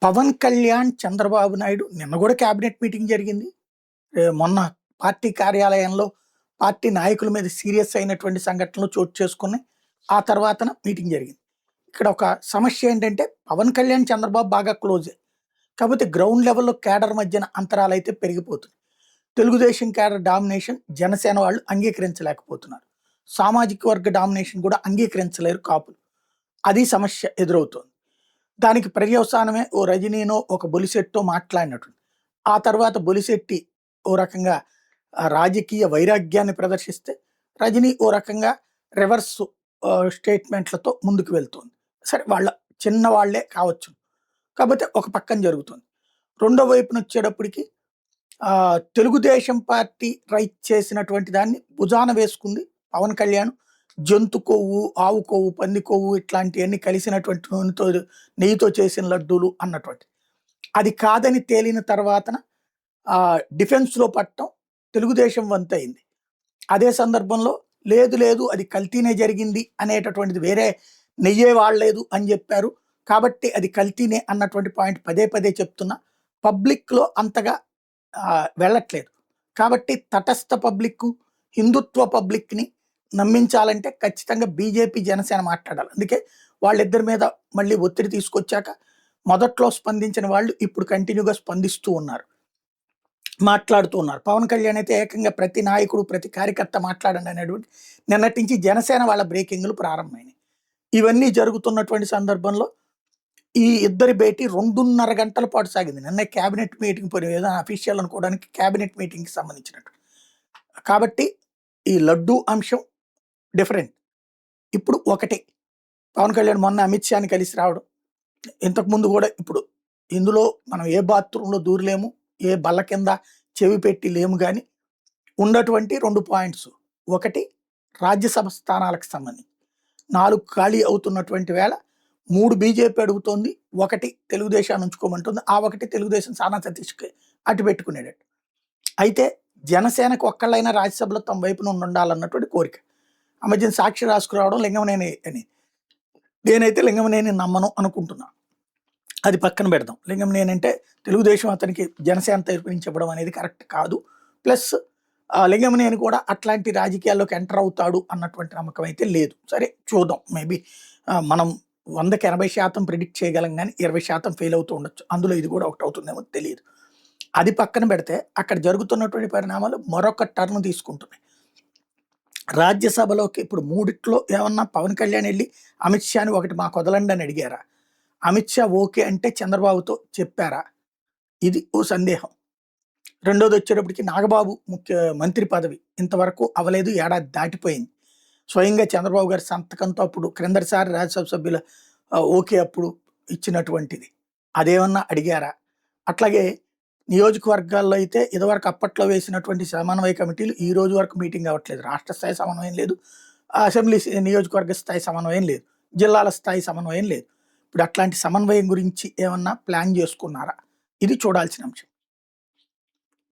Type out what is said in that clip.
పవన్ కళ్యాణ్, చంద్రబాబు నాయుడు నిన్న కూడా cabinet meeting జరిగింది. మొన్న పార్టీ కార్యాలయంలో పార్టీ నాయకుల మీద సీరియస్ అయినటువంటి సంఘటనలు చోటు చేసుకున్నాయి. ఆ తర్వాతన మీటింగ్ జరిగింది. ఇక్కడ ఒక సమస్య ఏంటంటే పవన్ కళ్యాణ్, చంద్రబాబు బాగా క్లోజే. కాకపోతే గ్రౌండ్ లెవెల్‌లో కేడర్ మధ్యన అంతరాలైతే పెరిగిపోతున్నాయి. తెలుగుదేశం కేడర్ డామినేషన్ జనసేన వాళ్ళు అంగీకరించలేకపోతున్నారు. సామాజిక వర్గ డామినేషన్ కూడా అంగీకరించలేరు కాపులు. అది సమస్య ఎదురవుతోంది. దానికి పర్యవసానమే ఓ రజనీనో, ఒక బొలిశెట్టో మాట్లాడినట్టుంది. ఆ తర్వాత బొలిశెట్టి ఓ రకంగా రాజకీయ వైరాగ్యాన్ని ప్రదర్శిస్తే, రజనీ ఓ రకంగా రివర్స్ స్టేట్మెంట్లతో ముందుకు వెళ్తోంది. సరే వాళ్ళ చిన్నవాళ్లే కావచ్చు. కాకపోతే ఒక పక్కన జరుగుతుంది. రెండో వైపునొచ్చేటప్పటికి తెలుగుదేశం పార్టీ రైట్ చేసినటువంటి దాన్ని భుజాన వేసుకుంది పవన్ కళ్యాణ్. జంతు కొవ్వు, ఆవు కొవ్వు, పంది కొవ్వు ఇట్లాంటివన్నీ కలిసినటువంటి నూనెతో, నెయ్యితో చేసిన లడ్డూలు అన్నటువంటి. అది కాదని తేలిన తర్వాతన డిఫెన్స్‌లో పడటం తెలుగుదేశం వంతయింది. అదే సందర్భంలో లేదు లేదు అది కల్తీనే జరిగింది అనేటటువంటిది, వేరే నెయ్యే వాడలేదు అని చెప్పారు. కాబట్టి అది కల్తీనే అన్నటువంటి పాయింట్ పదే పదే చెప్తున్నా. పబ్లిక్‌లో అంతగా వెళ్ళట్లేదు. కాబట్టి తటస్థ పబ్లిక్కు, హిందుత్వ పబ్లిక్‌ని నమ్మించాలంటే ఖచ్చితంగా బీజేపీ, జనసేన మాట్లాడాలి. అందుకే వాళ్ళిద్దరి మీద మళ్ళీ ఒత్తిడి తీసుకొచ్చాక మొదట్లో స్పందించిన వాళ్ళు ఇప్పుడు కంటిన్యూగా స్పందిస్తూ ఉన్నారు, మాట్లాడుతూ ఉన్నారు. పవన్ కళ్యాణ్ అయితే ఏకంగా ప్రతి నాయకుడు, ప్రతి కార్యకర్త మాట్లాడండి అనేటువంటి నిన్నటి నుంచి జనసేన వాళ్ళ బ్రేకింగ్లు ప్రారంభమైనాయి. ఇవన్నీ జరుగుతున్నటువంటి సందర్భంలో ఈ ఇద్దరి భేటీ 2:30 గంటల పాటు సాగింది. నిన్న క్యాబినెట్ మీటింగ్ పోయి ఏదో అఫీషియల్ అనుకోవడానికి క్యాబినెట్ మీటింగ్కి సంబంధించినట్టు. కాబట్టి ఈ లడ్డూ అంశం డిఫరెంట్. ఇప్పుడు ఒకటి, పవన్ కళ్యాణ్ మొన్న అమిత్ షాని కలిసి రావడం. ఇంతకుముందు కూడా ఇప్పుడు ఇందులో మనం ఏ బాత్రూంలో దూరలేము, ఏ బల్ల కింద చెవి పెట్టి లేము. కానీ ఉన్నటువంటి 2 పాయింట్స్. ఒకటి, రాజ్యసభ స్థానాలకు సంబంధించి 4 ఖాళీ అవుతున్నటువంటి వేళ 3 బీజేపీ అడుగుతోంది, 1 తెలుగుదేశాన్ని ఉంచుకోమంటుంది. ఆ 1 తెలుగుదేశం సానా సతీష్కి అటు పెట్టుకునేటట్టు. అయితే జనసేనకు ఒక్కళ్ళైనా రాజ్యసభలో తమ వైపు నుండి ఉండాలన్నటువంటి కోరిక. ఆ మధ్యన సాక్షి రాసుకురావడం లింగమనేని అని. నేనైతే లింగమనేని నమ్మను అనుకుంటున్నా. అది పక్కన పెడదాం. లింగమనేని అంటే తెలుగుదేశం అతనికి జనసేన తరపు నుంచి ఇవ్వడం అనేది కరెక్ట్ కాదు. ప్లస్ లింగమనేని కూడా అట్లాంటి రాజకీయాల్లోకి ఎంటర్ అవుతాడు అన్నటువంటి నమ్మకం అయితే లేదు. సరే చూద్దాం. మేబీ మనం 100కి 80% ప్రిడిక్ట్ చేయగలం, కానీ 20% ఫెయిల్ అవుతూ ఉండొచ్చు. అందులో ఇది కూడా ఒకటి అవుతుందేమో తెలియదు. అది పక్కన పెడితే అక్కడ జరుగుతున్నటువంటి పరిణామాలు మరొక టర్న్ తీసుకుంటున్నాయి. రాజ్యసభలోకి ఇప్పుడు 3 ఏమన్నా పవన్ కళ్యాణ్ వెళ్ళి అమిత్ షాని ఒకటి మాకు వదలండి అని అడిగారా? అమిత్ షా ఓకే అంటే చంద్రబాబుతో చెప్పారా? ఇది ఓ సందేహం. రెండోది వచ్చేటప్పటికి నాగబాబు మంత్రి పదవి ఇంతవరకు అవ్వలేదు, ఏడాది దాటిపోయింది. స్వయంగా చంద్రబాబు గారి సంతకంతో అప్పుడు క్రిందటిసారి రాజ్యసభ సభ్యుల ఓకే అప్పుడు ఇచ్చినటువంటిది అదేమన్నా అడిగారా? అట్లాగే నియోజకవర్గాల్లో అయితే ఇదివరకు అప్పట్లో వేసినటువంటి సమన్వయ కమిటీలు ఈ రోజు వరకు మీటింగ్ అవ్వట్లేదు. రాష్ట్ర స్థాయి సమన్వయం లేదు, అసెంబ్లీ నియోజకవర్గ స్థాయి సమన్వయం లేదు, జిల్లాల స్థాయి సమన్వయం లేదు. ఇప్పుడు అట్లాంటి సమన్వయం గురించి ఏమన్నా ప్లాన్ చేసుకున్నారా? ఇది చూడాల్సిన అంశం.